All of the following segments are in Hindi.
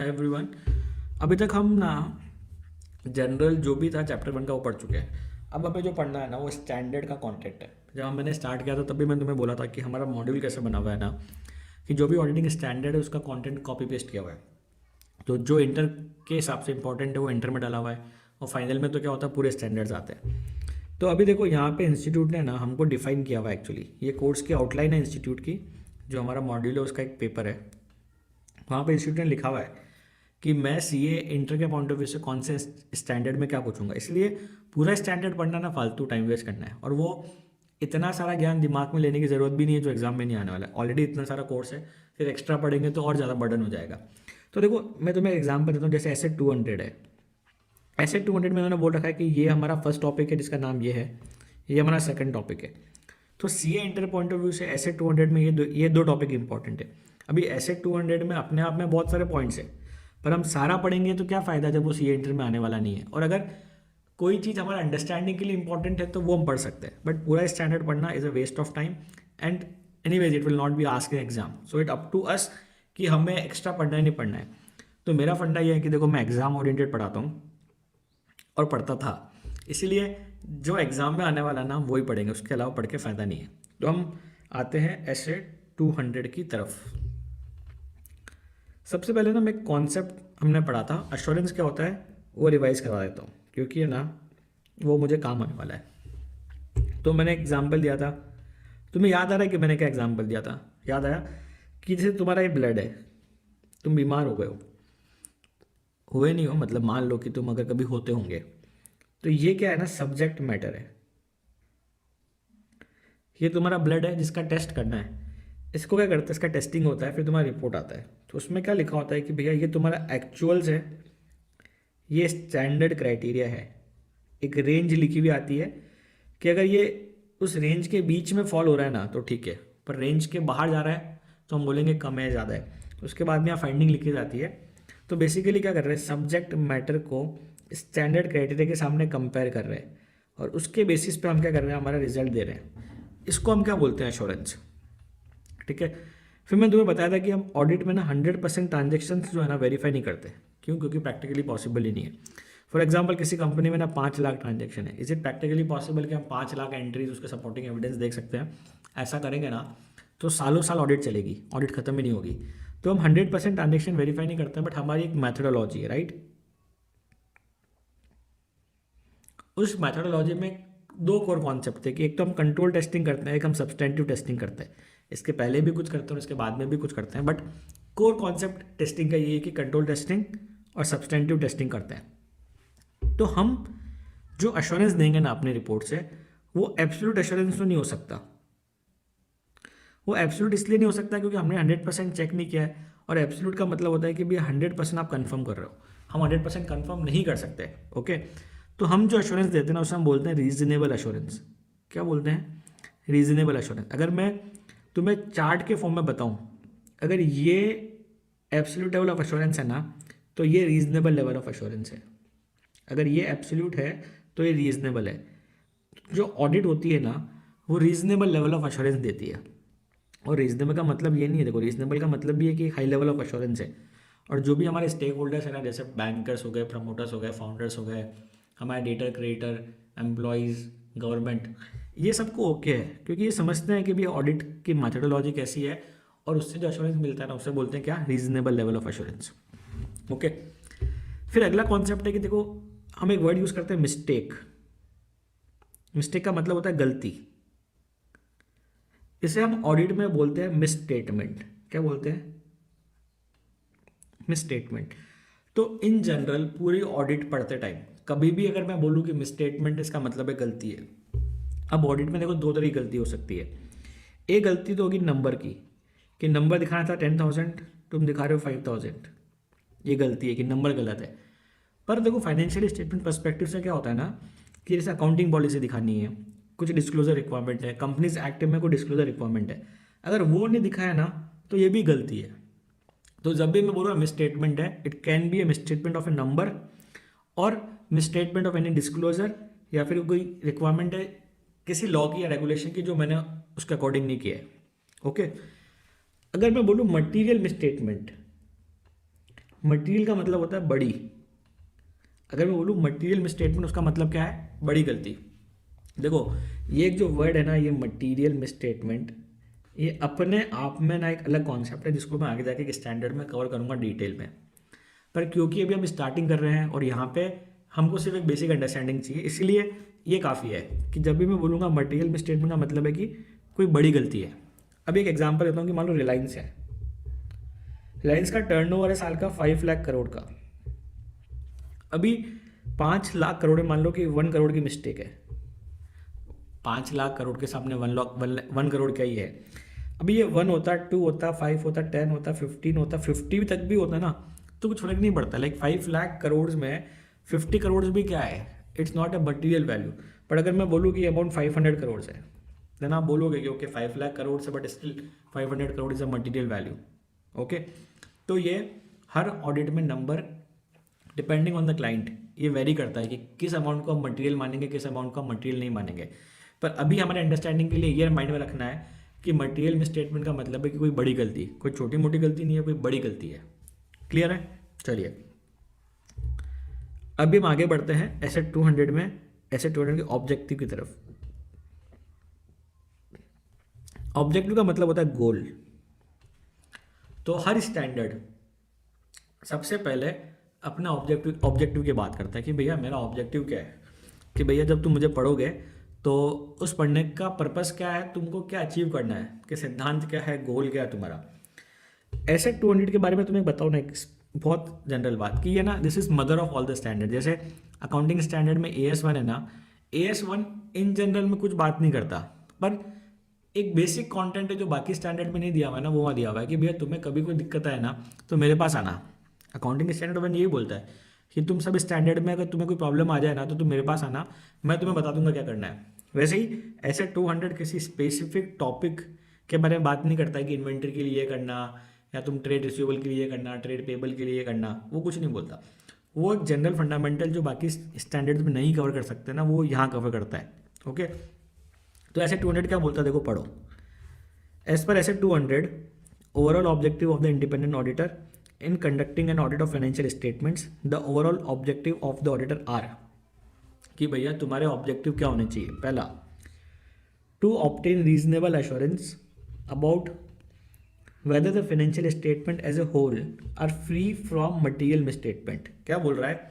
Hi everyone. अभी तक हम ना जनरल जो भी था चैप्टर 1 का वो पढ़ चुके हैं। अब हमें जो पढ़ना है ना वो स्टैंडर्ड का कंटेंट है। जब मैंने स्टार्ट किया था तभी मैंने तुम्हें बोला था कि हमारा मॉड्यूल कैसे बना हुआ है ना, कि जो भी ऑडिटिंग स्टैंडर्ड है उसका कंटेंट कॉपी पेस्ट किया हुआ है। तो जो इंटर के हिसाब से इंपॉर्टेंट है वो इंटर में डाला हुआ है, और फाइनल में तो क्या होता है पूरे स्टैंडर्ड्स आते हैं। तो अभी देखो यहाँ पे इंस्टीट्यूट ने ना हमको डिफाइन किया हुआ है। एक्चुअली ये कोर्स की आउटलाइन है इंस्टीट्यूट की, जो हमारा मॉड्यूल है उसका एक पेपर है। वहाँ पे इंस्टीट्यूट ने लिखा हुआ है कि मैं सीए इंटर के पॉइंट ऑफ व्यू से कौन से स्टैंडर्ड में क्या पूछूंगा। इसलिए पूरा स्टैंडर्ड पढ़ना ना फालतू टाइम वेस्ट करना है, और वो इतना सारा ज्ञान दिमाग में लेने की ज़रूरत भी नहीं है जो एग्जाम में नहीं आने वाला है। ऑलरेडी इतना सारा कोर्स है, फिर एक्स्ट्रा पढ़ेंगे तो और ज़्यादा बर्डन हो जाएगा। तो देखो मैं तुम्हें एग्जाम्पल देता हूँ। जैसे एसेट 200 है। एसेट 200 में उन्होंने बोल रखा है कि ये हमारा फर्स्ट टॉपिक है जिसका नाम ये है, ये हमारा सेकंड टॉपिक है। तो CA inter point of view से एसेट 200 में ये दो टॉपिक इंपॉर्टेंट है। अभी एसेट 200 में अपने आप में बहुत सारे पॉइंट्स हैं, पर हम सारा पढ़ेंगे तो क्या फ़ायदा जब वो सीए इंटर में आने वाला नहीं है। और अगर कोई चीज़ हमारा अंडरस्टैंडिंग के लिए इंपॉर्टेंट है तो वो हम पढ़ सकते हैं, बट पूरा स्टैंडर्ड पढ़ना is a waste of time and anyways it will not be ask in exam. So it up to us कि हमें एक्स्ट्रा पढ़ना है नहीं पढ़ना है। तो मेरा फंडा ये है कि देखो मैं एग्जाम ओरिएंटेड पढ़ाता हूँ और पढ़ता था, इसीलिए जो एग्ज़ाम में आने वाला ना हम वही पढ़ेंगे, उसके अलावा पढ़ के फ़ायदा नहीं है। तो हम आते हैं एसेट 200 की तरफ। सबसे पहले ना मैं कॉन्सेप्ट हमने पढ़ा था अश्योरेंस क्या होता है वो रिवाइज करवा देता हूँ, क्योंकि है ना वो मुझे काम आने वाला है। तो मैंने एग्जाम्पल दिया था, तुम्हें याद आ रहा है कि मैंने क्या एग्जाम्पल दिया था? याद आया कि जैसे तुम्हारा ये ब्लड है, तुम बीमार हो गए हो, हुए नहीं हो मतलब मान लो कि तुम अगर कभी होते होंगे, तो ये क्या है ना सब्जेक्ट मैटर है। ये तुम्हारा ब्लड है जिसका टेस्ट करना है। इसको क्या करते हैं, इसका टेस्टिंग होता है, फिर तुम्हारा रिपोर्ट आता है। तो उसमें क्या लिखा होता है कि भैया ये तुम्हारा एक्चुअल्स है, ये स्टैंडर्ड क्राइटेरिया है। एक रेंज लिखी हुई आती है कि अगर ये उस रेंज के बीच में फॉल हो रहा है ना तो ठीक है, पर रेंज के बाहर जा रहा है तो हम बोलेंगे कम है ज़्यादा है। उसके बाद में यहाँ फाइंडिंग लिखी जाती है। तो बेसिकली क्या कर रहे हैं, सब्जेक्ट मैटर को स्टैंडर्ड क्राइटेरिया के सामने कंपेयर कर रहे हैं, और उसके बेसिस पे हम क्या कर रहे हैं, हमारा रिजल्ट दे रहे हैं। इसको हम क्या बोलते हैं, एश्योरेंस। ठीक है। फिर मैं तुम्हें बताया था कि हम ऑडिट में ना 100% ट्रांजेक्शन जो है ना वेरीफाई नहीं करते। क्यों? क्योंकि प्रैक्टिकली पॉसिबल ही नहीं है। फॉर एग्जाम्पल किसी कंपनी में ना 5 लाख ट्रांजेक्शन है, इज इट प्रैक्टिकली पॉसिबल कि हम 5 लाख एंट्रीज उसके सपोर्टिंग एविडेंस देख सकते हैं? ऐसा करेंगे ना तो सालों साल ऑडिट चलेगी, ऑडिट खत्म ही नहीं होगी। तो हम 100% ट्रांजेक्शन वेरीफाई नहीं करते, बट हमारी एक मैथडोलॉजी है, राइट? उस मैथडोलॉजी में 2 कोर कॉन्सेप्ट थे कि एक तो हम कंट्रोल टेस्टिंग करते हैं, एक हम सब्सटेंटिव टेस्टिंग करते हैं। इसके पहले भी कुछ करते हैं और इसके बाद में भी कुछ करते हैं, बट कोर कॉन्सेप्ट टेस्टिंग का ये है कि कंट्रोल टेस्टिंग और सब्सटेंटिव टेस्टिंग करते हैं। तो हम जो एश्योरेंस देंगे ना अपने रिपोर्ट से, वो एब्सोल्यूट एश्योरेंस तो नहीं हो सकता। वो एब्सोल्यूट इसलिए नहीं हो सकता क्योंकि हमने 100% चेक नहीं किया है, और एब्सोल्यूट का मतलब होता है कि भैया 100% आप कंफर्म कर रहे हो। हम 100% कंफर्म नहीं कर सकते। ओके। तो हम जो एश्योरेंस देते हैं ना उसे हम बोलते हैं रीजनेबल एश्योरेंस। क्या बोलते हैं? Reasonable assurance. अगर मैं तुम्हें चार्ट के फॉर्म में बताऊं, अगर ये एब्सोल्यूट लेवल ऑफ एश्योरेंस है ना तो ये रीजनेबल लेवल ऑफ एश्योरेंस है। अगर ये एब्सोल्यूट है तो ये रीजनेबल है। जो ऑडिट होती है ना वो रीजनेबल लेवल ऑफ एश्योरेंस देती है। और रीजनेबल का मतलब ये नहीं है, देखो रीजनेबल का मतलब भी है कि हाई लेवल ऑफ एश्योरेंस है। और जो भी हमारे स्टेक होल्डर्स हैं ना, जैसे बैंकर्स हो गए, प्रमोटर्स हो गए, फाउंडर्स हो गए, हमारे डेटा क्रिएटर, एम्प्लॉयज़, गवर्नमेंट, ये सबको ओके है, क्योंकि ये समझते हैं कि भी ऑडिट की मैथडोलॉजी कैसी है, और उससे जो एश्योरेंस मिलता है ना उसे बोलते हैं क्या, reasonable level of assurance. Okay. फिर अगला कॉन्सेप्ट है कि देखो हम एक वर्ड यूज़ करते हैं मिस्टेक। मिस्टेक का मतलब होता है गलती। इसे हम ऑडिट में बोलते हैं मिसस्टेटमेंट। क्या बोलते हैं? मिसस्टेटमेंट। तो इन जनरल पूरी ऑडिट पढ़ते टाइम कभी भी अगर मैं बोलूँ कि मिसस्टेटमेंट, इसका मतलब है गलती है। अब ऑडिट में देखो 2 तरह की गलती हो सकती है। एक गलती तो होगी नंबर की, कि नंबर दिखाना था 10,000, तुम दिखा रहे हो 5,000। ये गलती है कि नंबर गलत है। पर देखो फाइनेंशियल स्टेटमेंट पर्सपेक्टिव से क्या होता है ना, कि जैसे अकाउंटिंग पॉलिसी दिखानी है, कुछ डिस्क्लोजर रिक्वायरमेंट है, कंपनीज एक्ट में कोई डिस्क्लोजर रिक्वायरमेंट है, अगर वो नहीं दिखाया ना तो ये भी गलती है। तो जब भी मैं बोल रहा हूँ मिसस्टेटमेंट है, it can be A misstatement of A number और मिसस्टेटमेंट ऑफ एनी डिस्क्लोजर, या फिर कोई रिक्वायरमेंट है किसी लॉ की या रेगुलेशन की जो मैंने उसके अकॉर्डिंग नहीं किया है। ओके। अगर मैं बोलूँ मटीरियल मिसस्टेटमेंट, मटेरियल का मतलब होता है बड़ी। अगर मैं बोलूँ मटेरियल मिसस्टेटमेंट, उसका मतलब क्या है? बड़ी गलती। देखो ये एक जो वर्ड है ना, ये मटेरियल मिसस्टेटमेंट, ये अपने आप में ना एक अलग कॉन्सेप्ट है जिसको मैं आगे जाके एक स्टैंडर्ड में कवर करूँगा डिटेल में। पर क्योंकि अभी हम स्टार्टिंग कर रहे हैं और यहाँ पे हमको सिर्फ एक बेसिक अंडरस्टैंडिंग चाहिए, इसलिए ये काफ़ी है कि जब भी मैं बोलूँगा मटेरियल मिसस्टेटमेंट का मतलब है कि कोई बड़ी गलती है। अभी एक एग्जांपल देता हूँ कि मान लो रिलायंस है, रिलायंस का टर्नओवर है साल का 5 लाख करोड़ का। अभी 5 लाख करोड़ में मान लो कि 1 करोड़ की मिस्टेक है। 5 लाख करोड़ के सामने 1 करोड़ क्या ही है। अभी ये 1 होता, 2 होता, 5 होता, 10 होता, 15 होता, 50 तक भी होता ना, तो कुछ फर्क नहीं पड़ता। लाइक 5 लाख करोड़ में 50 करोड़ भी क्या है? It's not a material value. But अगर मैं बोलूँ कि अमाउंट 500 करोड़ है, देन आप बोलोगे कि ओके 5 लाख करोड़ से, but still 500 crore is a material value. Okay, तो ये हर ऑडिट में number depending on the client ये वेरी करता है कि किस अमाउंट को हम मटेरियल मानेंगे, किस अमाउंट को हम मटेरियल नहीं मानेंगे। पर अभी हमारे अंडरस्टैंडिंग के लिए ये माइंड में रखना है कि मटेरियल मिसस्टेटमेंट का मतलब है कि कोई बड़ी गलती, कोई छोटी मोटी गलती नहीं है, कोई बड़ी गलती है। क्लियर है? चलिए अभी हम आगे बढ़ते हैं एसेट 200 में, एसेट 200 के ऑब्जेक्टिव की तरफ। ऑब्जेक्टिव का मतलब होता है गोल। तो हर स्टैंडर्ड सबसे पहले अपना ऑब्जेक्टिव की बात करता है कि भैया मेरा ऑब्जेक्टिव क्या है, कि भैया जब तुम मुझे पढ़ोगे तो उस पढ़ने का पर्पस क्या है, तुमको क्या अचीव करना है, कि सिद्धांत क्या है, गोल क्या है तुम्हारा। एसेट 200 के बारे में तुम्हें बताओ ना, एक बहुत जनरल बात कि ये ना this is mother of all the standard. जैसे अकाउंटिंग स्टैंडर्ड में AS1 है ना, AS1 इन जनरल में कुछ बात नहीं करता, पर एक बेसिक कंटेंट है जो बाकी स्टैंडर्ड में नहीं दिया हुआ है ना, वो वहाँ दिया हुआ है कि भैया तुम्हें कभी कोई दिक्कत आए ना तो मेरे पास आना। अकाउंटिंग स्टैंडर्ड वन यही बोलता है कि तुम सब स्टैंडर्ड में अगर तुम्हें कोई प्रॉब्लम आ जाए ना तो तुम मेरे पास आना, मैं तुम्हें बता दूंगा क्या करना है। वैसे ही ऐसे 200 किसी स्पेसिफिक टॉपिक के बारे में बात नहीं करता है कि इन्वेंट्री के लिए करना या तुम ट्रेड रिसीवेबल के लिए करना, ट्रेड पेबल के लिए करना, वो कुछ नहीं बोलता। वो एक जनरल फंडामेंटल जो बाकी स्टैंडर्ड्स में नहीं कवर कर सकते ना, वो यहाँ कवर करता है। ओके, तो ऐसे 200 क्या बोलता है, देखो पढ़ो। एज पर ऐसे 200 overall objective of the independent auditor in conducting an audit of financial statements, the overall objective of the auditor are कि भैया तुम्हारे ऑब्जेक्टिव क्या होने चाहिए। पहला, to obtain reasonable assurance about whether the financial statement as a whole are free from material misstatement. क्या बोल रहा है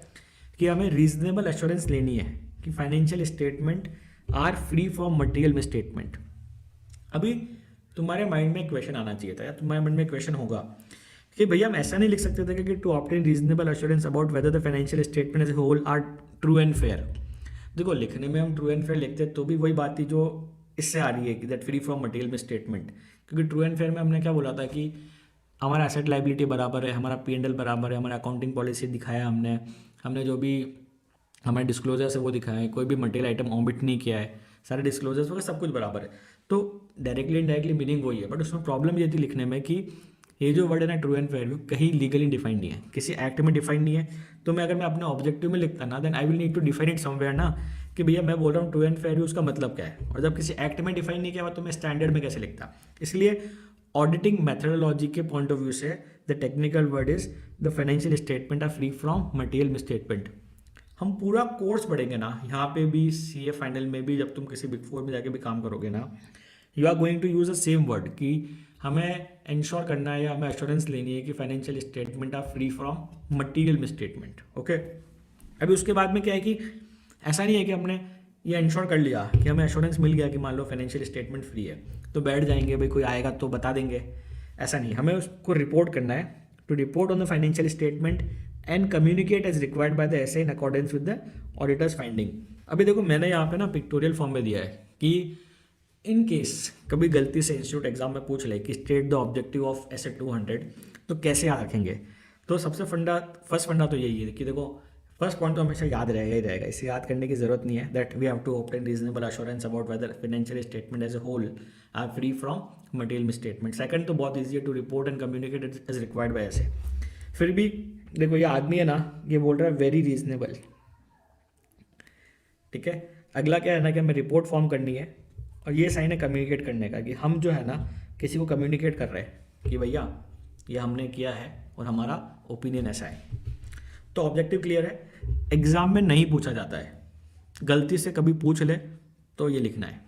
कि हमें रीजनेबल एश्योरेंस लेनी है कि financial statement are free from material misstatement. अभी तुम्हारे माइंड में क्वेश्चन आना चाहिए था या तुम्हारे माइंड में क्वेश्चन होगा कि भैया हम ऐसा नहीं लिख सकते थे कि to obtain reasonable assurance about whether the financial statement as a whole are true and fair. देखो लिखने में हम ट्रू एंड फेयर लिखते हैं तो भी वही बात थी जो इससे आ रही है कि that free from material misstatement. क्योंकि ट्रू एंड फेयर में हमने क्या बोला था कि हमारा एसेट लाइबिलिटी बराबर है, हमारा P&L बराबर है, हमारा अकाउंटिंग पॉलिसी दिखाया हमने जो भी हमारे डिस्क्लोजर्स है वो दिखाया है, कोई भी मटेरियल आइटम ऑमिट नहीं किया है, सारे डिस्क्लोजर्स वगैरह सब कुछ बराबर है। तो डायरेक्टली इनडायरेक्टली मीनिंग वही है, बट उसमें प्रॉब्लम ये थी लिखने में कि ये जो वर्ड है ना ट्रू एंड फेयर कहीं लीगली डिफाइंड नहीं है, किसी एक्ट में डिफाइंड नहीं है। तो मैं अगर मैं अपने ऑब्जेक्टिव में लिखता ना, then I will need to define it somewhere ना, कि भैया मैं बोल रहा हूँ ट्रू एंड फेयर उसका मतलब क्या है, और जब किसी एक्ट में डिफाइन नहीं किया हुआ तो मैं स्टैंडर्ड में कैसे लिखता। इसलिए ऑडिटिंग मेथडोलॉजी के पॉइंट ऑफ व्यू से the technical word is the financial statement are free from material misstatement. हम पूरा कोर्स पढ़ेंगे ना, यहाँ पे भी CA फाइनल में भी, जब तुम किसी बिग 4 में जाके भी काम करोगे ना, you are going to use the same word कि हमें इंश्योर करना है या हमें एश्योरेंस लेनी है कि financial statement are free from material misstatement. Okay, अभी उसके बाद में क्या है कि ऐसा नहीं है कि हमने ये इंश्योर कर लिया कि हमें एश्योरेंस मिल गया कि मान लो फाइनेंशियल स्टेटमेंट फ्री है तो बैठ जाएंगे भाई कोई आएगा तो बता देंगे, ऐसा नहीं। हमें उसको रिपोर्ट करना है, to report on the financial statement and communicate as required by the SA in accordance with the auditor's finding. अभी देखो मैंने यहाँ पे ना पिक्टोरियल फॉर्म में दिया है कि इन केस कभी गलती से इंस्टीट्यूट एग्जाम में पूछ ले कि state the objective of asset 200 तो कैसे याद रखेंगे। तो सबसे फर्स्ट फंडा तो यही है कि देखो फर्स्ट पॉइंट तो हमेशा याद रहेगा ही रहेगा, इसे याद करने की जरूरत नहीं है, that we have to obtain reasonable assurance about whether financial statement as a whole are free from material misstatement. Second तो बहुत ईजी है, to report and communicate as required by SA. फिर भी देखो ये आदमी है ना, ये बोल रहा है वेरी रीजनेबल, ठीक है। अगला क्या है ना कि हमें रिपोर्ट फॉर्म करनी है, और ये साइन है कम्युनिकेट करने का, कि हम जो है ना किसी को कम्युनिकेट कर रहे हैं कि भैया ये हमने किया है और हमारा ओपिनियन ऐसा है। तो ऑब्जेक्टिव क्लियर है, एग्ज़ाम में नहीं पूछा जाता है, गलती से कभी पूछ ले तो ये लिखना है।